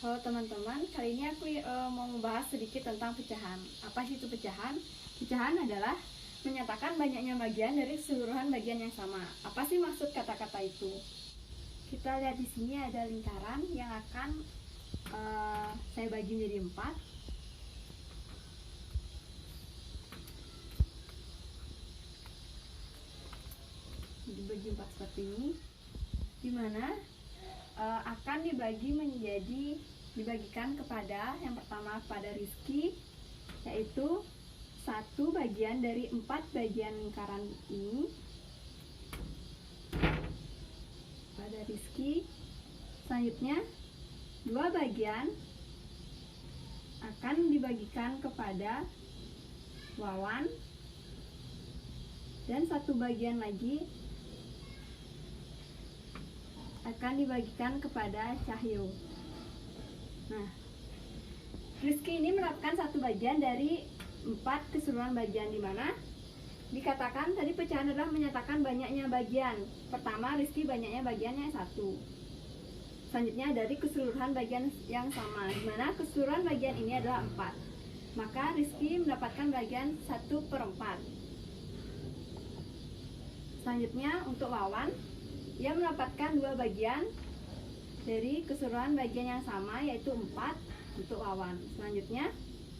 Halo teman-teman, kali ini aku mau membahas sedikit tentang pecahan. Apa sih itu pecahan? Pecahan adalah menyatakan banyaknya bagian dari keseluruhan bagian yang sama. Apa sih maksud kata-kata itu? Kita lihat di sini ada lingkaran yang akan saya bagi menjadi 4. Dibagi 4 seperti ini, dimana akan dibagikan kepada yang pertama kepada Rizky, yaitu 1 bagian dari 4 bagian lingkaran ini pada Rizky. Selanjutnya 2 bagian akan dibagikan kepada Wawan, dan 1 bagian lagi akan dibagikan kepada Cahyo. Nah, Rizky ini mendapatkan 1 bagian dari 4 keseluruhan bagian, di mana dikatakan tadi pecahan adalah menyatakan banyaknya bagian. Pertama, Rizky banyaknya bagiannya 1. Selanjutnya dari keseluruhan bagian yang sama, di mana keseluruhan bagian ini adalah 4. Maka Rizky mendapatkan bagian 1/4. Selanjutnya untuk Wawan, ia mendapatkan 2 bagian dari keseluruhan bagian yang sama, yaitu 4 untuk Wawan. Selanjutnya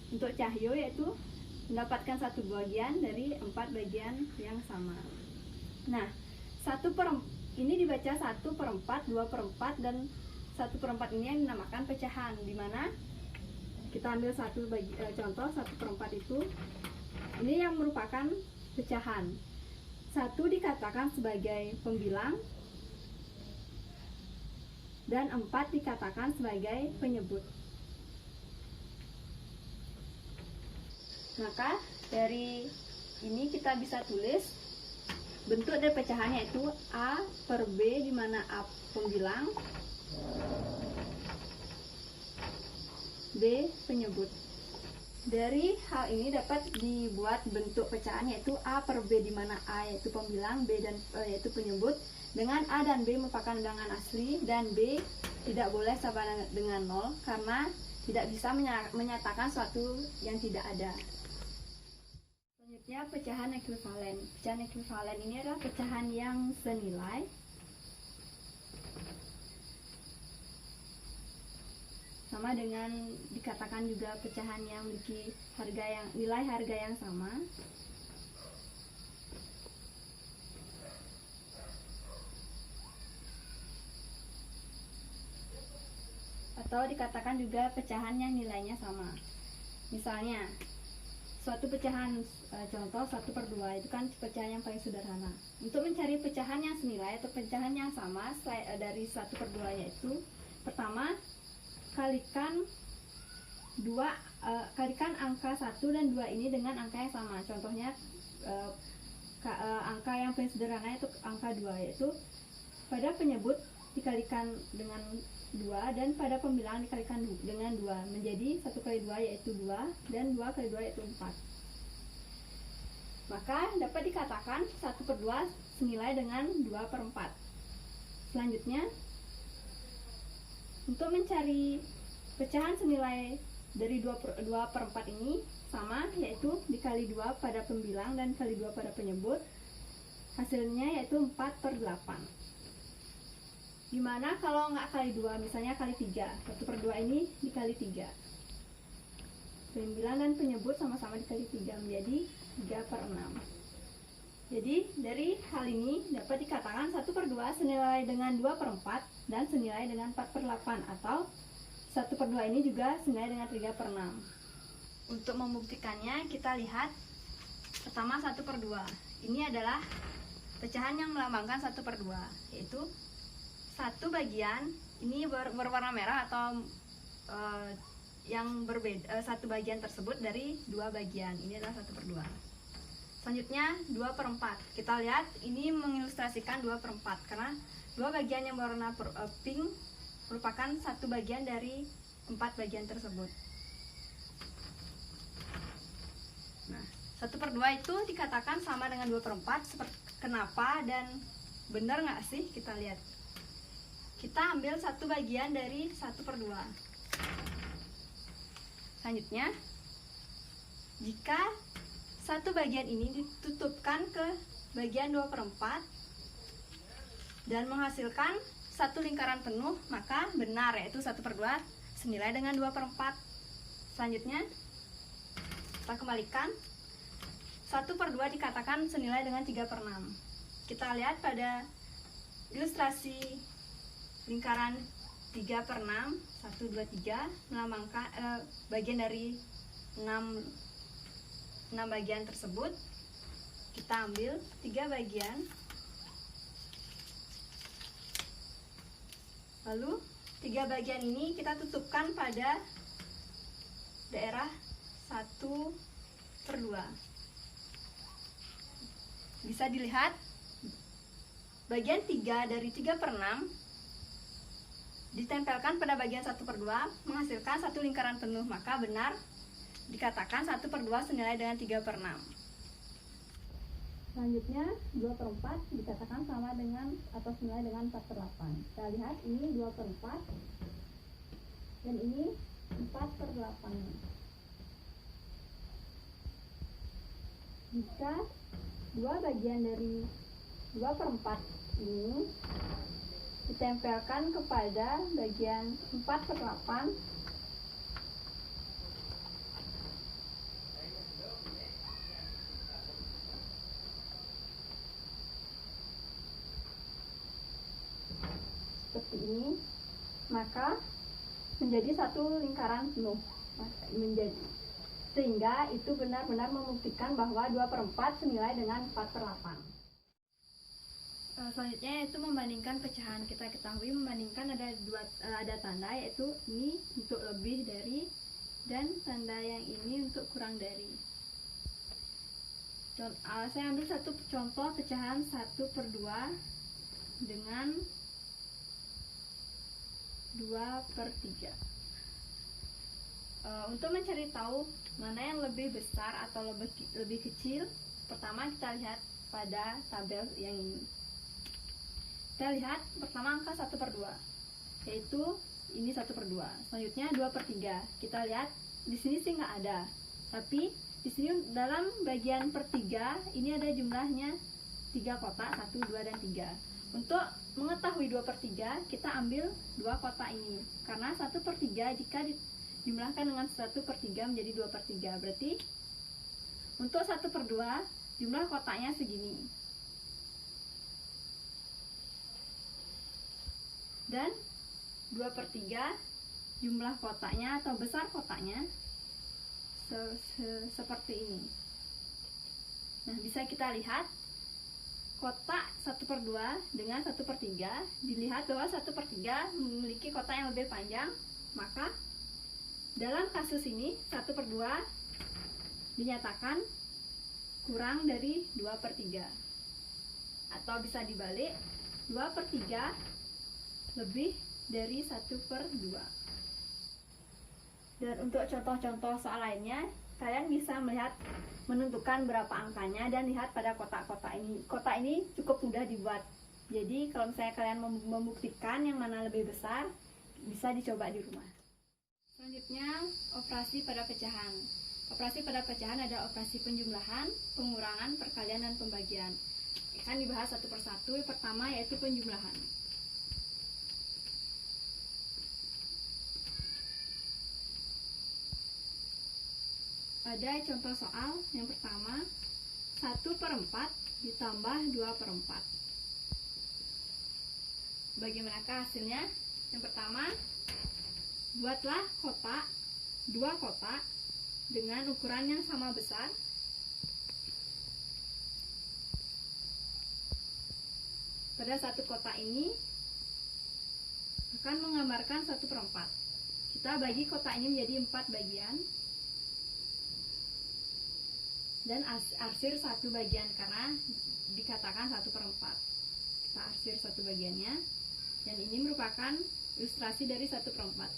untuk Cahyo, yaitu mendapatkan 1 bagian dari 4 bagian yang sama. Nah, ini dibaca 1/4, 2/4, dan 1/4 ini yang dinamakan pecahan, dimana kita ambil contoh 1/4 itu. Ini yang merupakan pecahan. 1 dikatakan sebagai pembilang, dan 4 dikatakan sebagai penyebut. Maka dari ini kita bisa tulis bentuk dari pecahan, yaitu A/B, di mana A pembilang, B penyebut. Dari hal ini dapat dibuat bentuk pecahan, yaitu A/B, di mana A yaitu pembilang, B yaitu penyebut, dengan A dan B merupakan bilangan asli, dan B tidak boleh sama dengan 0 karena tidak bisa menyatakan suatu yang tidak ada. Selanjutnya pecahan ekuivalen. Pecahan ekuivalen ini adalah pecahan yang senilai. Sama dengan dikatakan juga pecahan yang memiliki nilai harga yang sama. Atau dikatakan juga pecahan yang nilainya sama. Misalnya suatu pecahan, contoh 1/2, itu kan pecahan yang paling sederhana. Untuk mencari pecahan yang senilai atau pecahan yang sama dari 1/2, yaitu pertama kalikan angka 1 dan 2 ini dengan angka yang sama. Contohnya angka yang paling sederhana yaitu angka 2, yaitu pada penyebut dikalikan dengan 2 dan pada pembilang dikalikan dengan 2, menjadi 1 kali 2 yaitu 2, dan 2 kali 2 yaitu 4. Maka dapat dikatakan 1/2 senilai dengan 2/4. Selanjutnya, untuk mencari pecahan senilai dari 2/4 ini sama, yaitu dikali 2 pada pembilang dan kali 2 pada penyebut, hasilnya yaitu 4/8. Gimana kalau nggak kali 2, misalnya kali 3, 1/2 ini dikali 3, pembilang dan penyebut sama-sama dikali 3, menjadi 3/6. Jadi dari hal ini dapat dikatakan 1/2 senilai dengan 2/4 dan senilai dengan 4/8, atau 1/2 ini juga senilai dengan 3/6. Untuk membuktikannya kita lihat pertama 1/2. Ini adalah pecahan yang melambangkan 1/2, yaitu 1 bagian ini berwarna merah atau yang berbeda, 1 bagian tersebut dari 2 bagian. Ini adalah 1/2. Selanjutnya 2/4. Kita lihat ini mengilustrasikan 2/4 karena 2 bagian yang berwarna pink merupakan 1 bagian dari 4 bagian tersebut. Nah, 1/2 itu dikatakan sama dengan 2/4. Kenapa dan benar nggak sih? Kita lihat. Kita ambil 1 bagian dari 1/2. Selanjutnya, jika satu bagian ini ditutupkan ke bagian 2/4 dan menghasilkan satu lingkaran penuh, maka benar, yaitu 1/2 senilai dengan 2/4. Selanjutnya, kita kembalikan. 1/2 dikatakan senilai dengan 3/6. Kita lihat pada ilustrasi lingkaran 3/6, 1, 2, 3 melambangkan bagian dari 6 bagian tersebut. Kita ambil 3 bagian, lalu 3 bagian ini kita tutupkan pada daerah 1/2. Bisa dilihat bagian 3 dari 3/6 ditempelkan pada bagian 1/2 menghasilkan satu lingkaran penuh, maka benar dikatakan 1/2 senilai dengan 3/6. Selanjutnya 2/4 dikatakan sama dengan atau senilai dengan 4/8. Kita lihat ini 2/4 dan ini 4/8. Jika dua bagian dari 2/4 ini ditempelkan kepada bagian 4/8, seperti ini, maka menjadi satu lingkaran penuh. Sehingga itu benar-benar membuktikan bahwa 2/4 senilai dengan 4/8. Selanjutnya yaitu membandingkan pecahan. Kita ketahui membandingkan ada tanda, yaitu ini untuk lebih dari dan tanda yang ini untuk kurang dari. Saya ambil satu contoh pecahan 1/2 dengan 2/3. Untuk mencari tahu mana yang lebih besar atau lebih kecil, pertama kita lihat pada tabel yang ini. Kita lihat pertama angka 1/2, yaitu ini 1/2. Selanjutnya 2/3. Kita lihat di sini sih nggak ada, tapi di sini dalam bagian per 3 ini ada jumlahnya 3 kotak, 1, 2, dan 3. Untuk mengetahui 2/3, kita ambil 2 kotak ini, karena 1/3 jika dijumlahkan dengan 1/3 menjadi 2/3. Berarti untuk 1/2 jumlah kotaknya segini. Dan 2/3 jumlah kotaknya atau besar kotaknya seperti ini. Nah, bisa kita lihat kotak 1/2 dengan 1/3, dilihat bahwa 1/3 memiliki kotak yang lebih panjang, maka dalam kasus ini 1/2 dinyatakan kurang dari 2/3, atau bisa dibalik, 2/3 lebih dari 1/2. Dan untuk contoh-contoh soal lainnya, kalian bisa melihat menentukan berapa angkanya dan lihat pada kotak-kotak ini. Kotak ini cukup mudah dibuat. Jadi kalau misalnya kalian membuktikan yang mana lebih besar, bisa dicoba di rumah. Selanjutnya, operasi pada pecahan. Operasi pada pecahan ada operasi penjumlahan, pengurangan, perkalian, dan pembagian. Akan dibahas satu persatu. Pertama yaitu penjumlahan. Pada contoh soal yang pertama, 1/4 ditambah 2/4. Bagaimanakah hasilnya? Yang pertama, buatlah kotak, 2 kotak dengan ukuran yang sama besar. Pada satu kotak ini akan menggambarkan 1/4. Kita bagi kotak ini menjadi 4 bagian dan arsir 1 bagian karena dikatakan 1/4. Kita arsir 1 bagiannya, dan ini merupakan ilustrasi dari 1/4.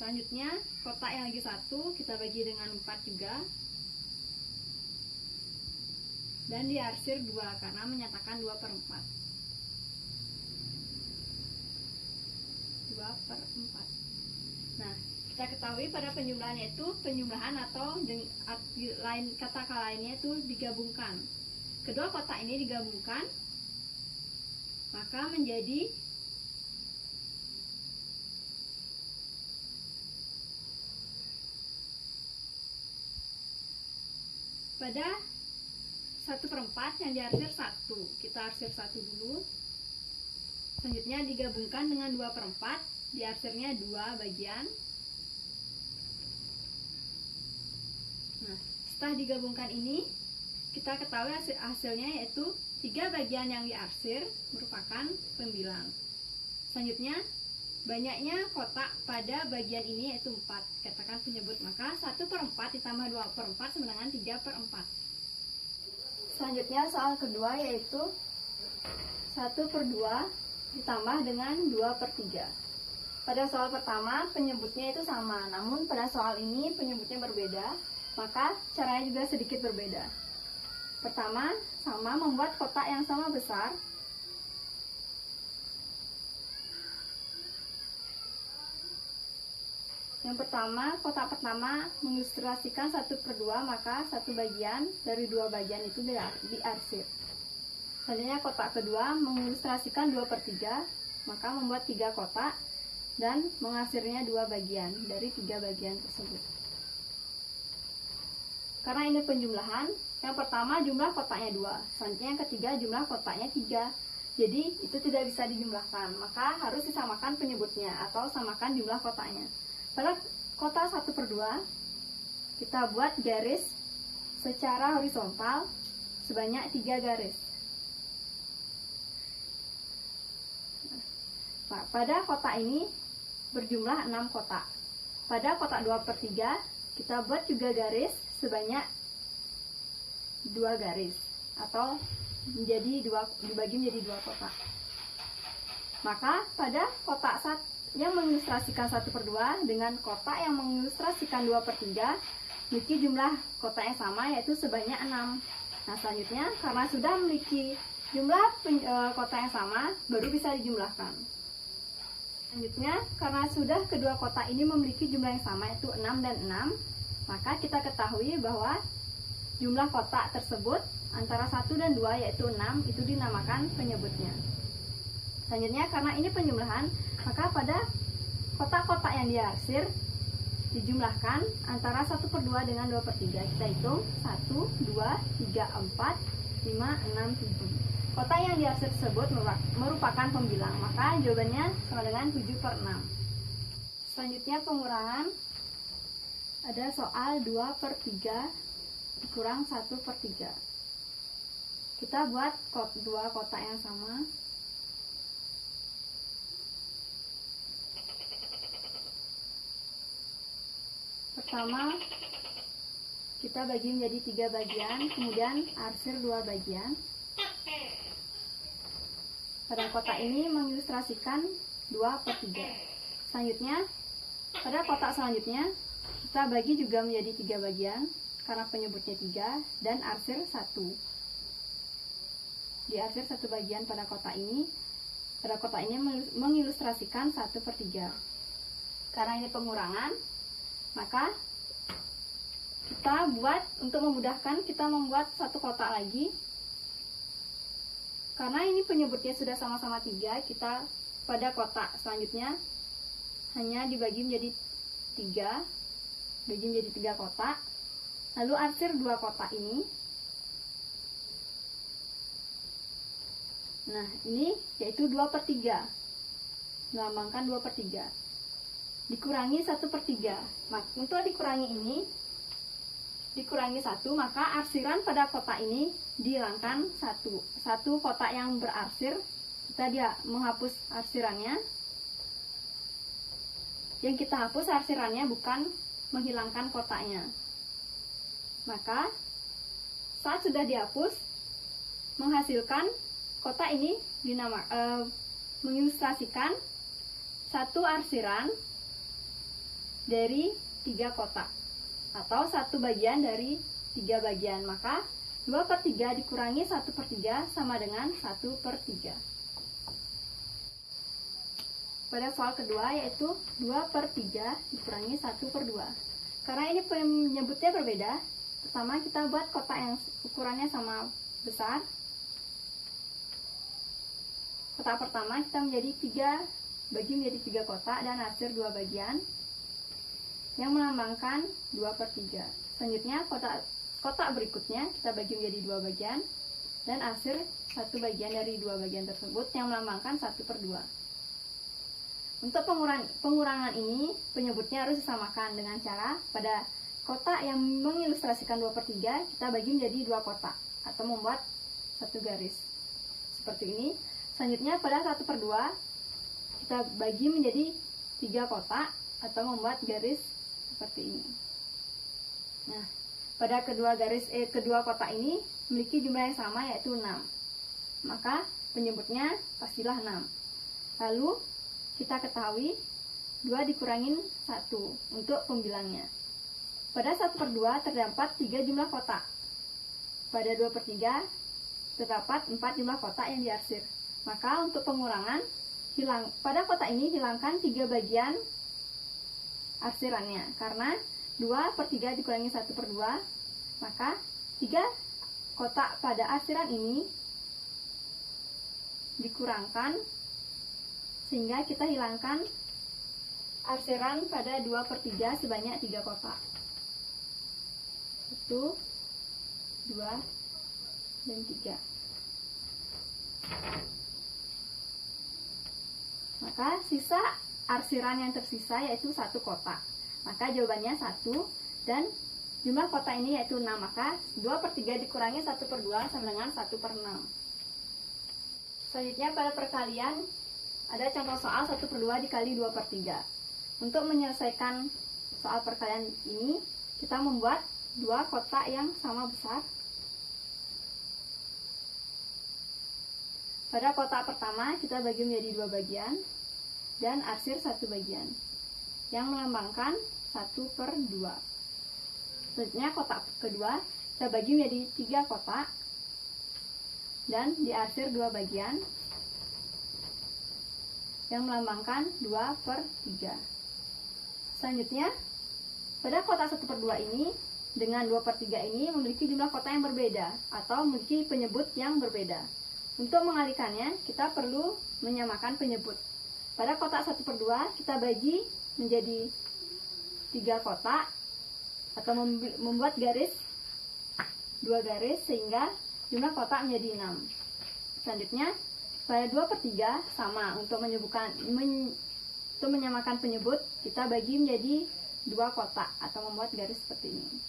Selanjutnya, kotak yang lagi 1 kita bagi dengan 4 juga, dan diarsir 2 karena menyatakan 2/4. 2/4. Nah, kita ketahui pada penjumlahan itu penjumlahan atau kata lainnya itu digabungkan. Kedua kotak ini digabungkan, maka menjadi pada 1/4 yang diarsir 1. Kita arsir 1 dulu. Selanjutnya digabungkan dengan 2/4, diarsirnya 2 bagian. Nah, setelah digabungkan ini, kita ketahui hasilnya yaitu 3 bagian yang diarsir merupakan pembilang. Selanjutnya, banyaknya kotak pada bagian ini yaitu 4, katakan penyebut, maka 1/4 ditambah 2/4 sama dengan 3/4. Selanjutnya soal kedua yaitu 1/2 ditambah dengan 2/3. Pada soal pertama penyebutnya itu sama, namun pada soal ini penyebutnya berbeda, maka caranya juga sedikit berbeda. Pertama, sama membuat kotak yang sama besar. Yang pertama, kotak pertama mengilustrasikan 1/2, maka 1 bagian dari 2 bagian itu diarsir. Selanjutnya kotak kedua mengilustrasikan 2/3, maka membuat 3 kotak dan mengarsirnya 2 bagian dari 3 bagian tersebut. Karena ini penjumlahan, yang pertama jumlah kotaknya 2, selanjutnya yang ketiga jumlah kotaknya 3. Jadi itu tidak bisa dijumlahkan, maka harus disamakan penyebutnya atau samakan jumlah kotaknya. Pada kotak 1/2 kita buat garis secara horizontal sebanyak 3 garis. Nah, pada kotak ini berjumlah 6 kotak. Pada kotak 2/3 kita buat juga garis sebanyak 2 garis atau dibagi menjadi 2 kotak. Maka pada kotak yang mengilustrasikan 1/2 dengan kotak yang mengilustrasikan 2/3 memiliki jumlah kotak yang sama yaitu sebanyak 6. Nah, selanjutnya karena sudah memiliki jumlah kotak yang sama baru bisa dijumlahkan. Selanjutnya karena sudah kedua kotak ini memiliki jumlah yang sama yaitu 6 dan 6, maka kita ketahui bahwa jumlah kotak tersebut antara 1 dan 2 yaitu 6 itu dinamakan penyebutnya. Selanjutnya karena ini penjumlahan, maka pada kotak-kotak yang diarsir dijumlahkan antara 1/2 dengan 2/3. Kita hitung 1, 2, 3, 4, 5, 6, 7. Kotak yang diarsir tersebut merupakan pembilang, maka jawabannya sama dengan 7/6. Selanjutnya pengurangan. Ada soal 2/3 dikurang 1/3. Kita buat 2 kotak yang sama. Pertama, kita bagi menjadi 3 bagian, kemudian arsir 2 bagian. Pada kotak ini mengilustrasikan 2/3. Selanjutnya, pada kotak selanjutnya kita bagi juga menjadi 3 bagian karena penyebutnya 3 dan arsir 1. Diarsir 1 bagian pada kotak ini. Pada kotak ini mengilustrasikan 1/3. Karena ini pengurangan, maka kita buat untuk memudahkan, kita membuat 1 kotak lagi. Karena ini penyebutnya sudah sama-sama 3, kita pada kotak selanjutnya hanya dibagi menjadi 3, bagi menjadi 3 kotak. Lalu arsir 2 kotak ini. Nah, ini yaitu 2/3. Melambangkan 2/3. Dikurangi 1/3. Untuk dikurangi ini, dikurangi 1, maka arsiran pada kotak ini dihilangkan 1. 1 kotak yang berarsir, kita menghapus arsirannya. Yang kita hapus arsirannya, bukan menghilangkan kotaknya. Maka saat sudah dihapus, menghasilkan kotak ini mengilustrasikan 1 arsiran dari 3 kotak atau 1 bagian dari 3 bagian. Maka 2/3 dikurangi 1/3 sama dengan 1/3. pada soal kedua, yaitu 2/3 dikurangi 1/2. Karena ini penyebutnya berbeda, pertama kita buat kotak yang ukurannya sama besar. Kotak pertama kita bagi menjadi 3 kotak dan arsir 2 bagian yang melambangkan 2/3. Selanjutnya kotak berikutnya kita bagi menjadi 2 bagian dan arsir 1 bagian dari 2 bagian tersebut yang melambangkan 1/2. Untuk pengurangan ini penyebutnya harus disamakan dengan cara pada kotak yang mengilustrasikan 2/3 kita bagi menjadi 2 kotak atau membuat 1 garis seperti ini. Selanjutnya pada 1/2 kita bagi menjadi 3 kotak atau membuat garis seperti ini. Nah, pada kedua kotak ini memiliki jumlah yang sama, yaitu 6. Maka penyebutnya pastilah 6. Lalu kita ketahui 2 dikurangin 1 untuk pembilangnya. Pada 1/2 terdapat 3 jumlah kotak. Pada 2/3 terdapat 4 jumlah kotak yang diarsir. Maka untuk pengurangan, pada kotak ini hilangkan 3 bagian arsirannya. Karena 2/3 dikurangi 1/2, maka 3 kotak pada arsiran ini dikurangkan, sehingga kita hilangkan arsiran pada 2/3 sebanyak 3 kotak. 1, 2, dan 3. Maka sisa arsiran yang tersisa yaitu 1 kotak. Maka jawabannya 1 dan jumlah kotak ini yaitu 6. Maka 2/3 dikurangi 1/2 sama dengan 1/6. Selanjutnya pada perkalian ada contoh soal 1/2 dikali 2/3. Untuk menyelesaikan soal perkalian ini, kita membuat 2 kotak yang sama besar. Pada kotak pertama kita bagi menjadi 2 bagian dan arsir 1 bagian yang melambangkan 1/2. Selanjutnya kotak kedua kita bagi menjadi 3 kotak dan diarsir 2 bagian yang melambangkan 2/3. Selanjutnya pada kotak 1/2 ini dengan 2/3 ini memiliki jumlah kotak yang berbeda atau memiliki penyebut yang berbeda. Untuk mengalihkannya kita perlu menyamakan penyebut. Pada kotak 1/2 kita bagi menjadi 3 kotak atau membuat garis 2 garis sehingga jumlah kotak menjadi 6. Selanjutnya pada 2/3 sama, untuk menyamakan penyebut kita bagi menjadi 2 kotak atau membuat garis seperti ini.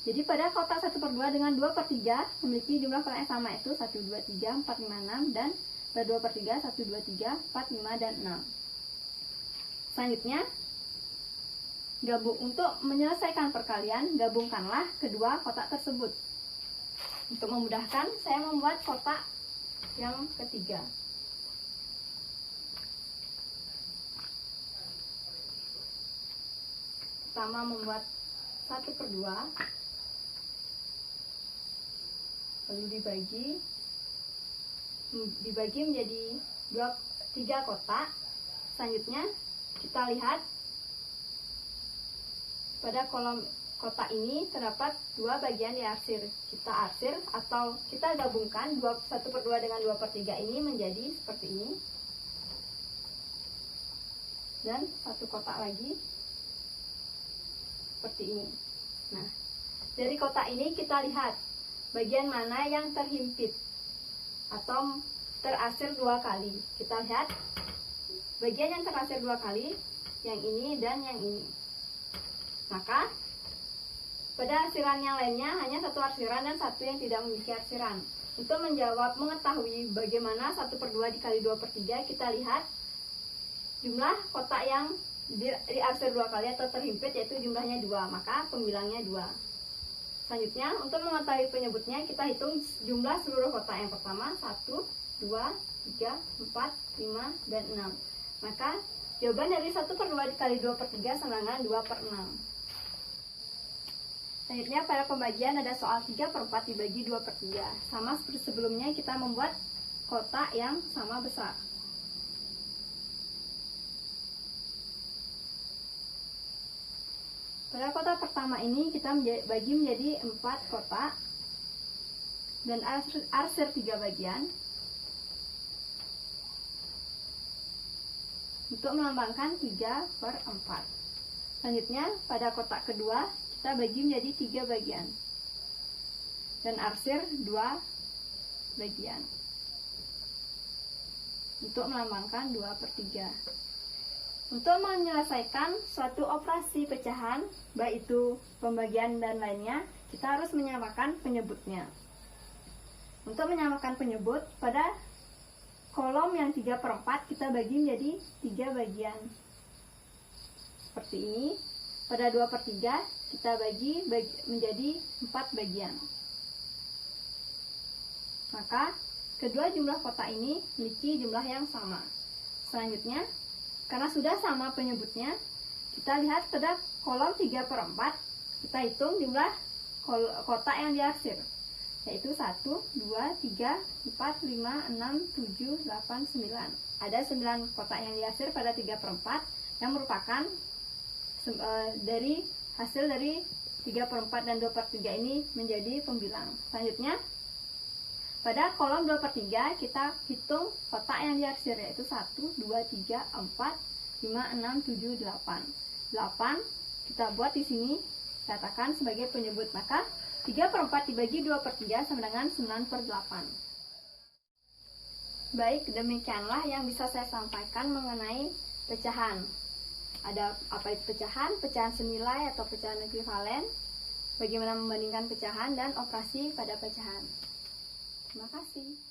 Jadi pada kotak 1/2 dengan 2/3 memiliki jumlah kotak yang sama, yaitu 1, 2, 3, 4, 5, 6, dan pada 2/3 1, 2, 3, 4, 5, dan 6. Selanjutnya untuk menyelesaikan perkalian, gabungkanlah kedua kotak tersebut. Untuk memudahkan, saya membuat kotak yang ketiga. Pertama membuat 1/2, lalu dibagi menjadi 3 kotak. Selanjutnya kita lihat pada kolom kotak ini terdapat 2 bagian diarsir. Kita arsir atau kita gabungkan 1/2 dengan 2/3 ini menjadi seperti ini. Dan 1 kotak lagi seperti ini. Nah, dari kotak ini kita lihat bagian mana yang terhimpit atau terarsir 2 kali. Kita lihat bagian yang terarsir 2 kali, yang ini dan yang ini. Maka pada arsiran yang lainnya hanya 1 arsiran dan 1 yang tidak memiliki arsiran. Untuk mengetahui bagaimana 1/2 dikali 2/3, kita lihat jumlah kotak yang diarsir 2 kali atau terhimpit, yaitu jumlahnya 2, maka pembilangnya 2. Selanjutnya untuk mengetahui penyebutnya kita hitung jumlah seluruh kotak. Yang pertama 1, 2, 3, 4, 5, dan 6. Maka jawaban dari 1/2 dikali 2/3 sama dengan 2/6. Selanjutnya pada pembagian ada soal 3/4 dibagi 2/3. Sama seperti sebelumnya kita membuat kotak yang sama besar. Pada kotak pertama ini kita bagi menjadi 4 kotak dan arsir 3 bagian untuk melambangkan 3/4. Selanjutnya pada kotak kedua kita bagi menjadi 3 bagian dan arsir 2 bagian untuk melambangkan 2/3. Untuk menyelesaikan suatu operasi pecahan, baik itu pembagian dan lainnya, kita harus menyamakan penyebutnya. Untuk menyamakan penyebut, pada kolom yang 3/4 kita bagi menjadi 3 bagian. Seperti ini. Pada 2/3 kita bagi menjadi 4 bagian. Maka kedua jumlah kotak ini memiliki jumlah yang sama. Selanjutnya, karena sudah sama penyebutnya, kita lihat pada kolom 3/4, kita hitung jumlah kotak yang diarsir, yaitu 1, 2, 3, 4, 5, 6, 7, 8, 9. Ada 9 kotak yang diarsir pada 3/4 yang merupakan dari hasil dari 3/4 dan 2/3 ini menjadi pembilang. Selanjutnya, pada kolom 2/3 kita hitung kotak yang diarsir, yaitu 1, 2, 3, 4, 5, 6, 7, 8. 8 kita buat di sini, katakan sebagai penyebut. Maka 3/4 dibagi 2/3 sama dengan 9/8. Baik, demikianlah yang bisa saya sampaikan mengenai pecahan. Ada apa itu pecahan, pecahan senilai atau pecahan ekuivalen, bagaimana membandingkan pecahan dan operasi pada pecahan. Terima kasih.